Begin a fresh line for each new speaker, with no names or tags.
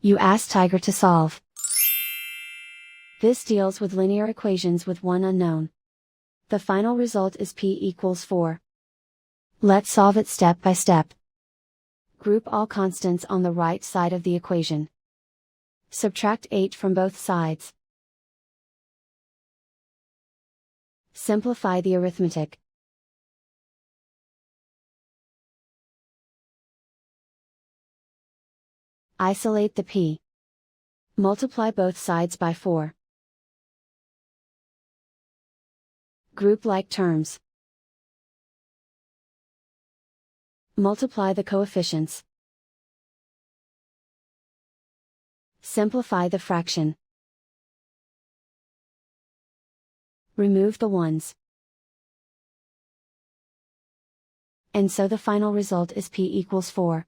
You ask Tiger to solve. This deals with linear equations with one unknown. The final result is p equals 4. Let's solve it step by step. Group all constants on the right side of the equation. Subtract 8 from both sides. Simplify the arithmetic. Isolate the p. Multiply both sides by 4. Group like terms. Multiply the coefficients. Simplify the fraction. Remove the ones. And so the final result is p equals 4.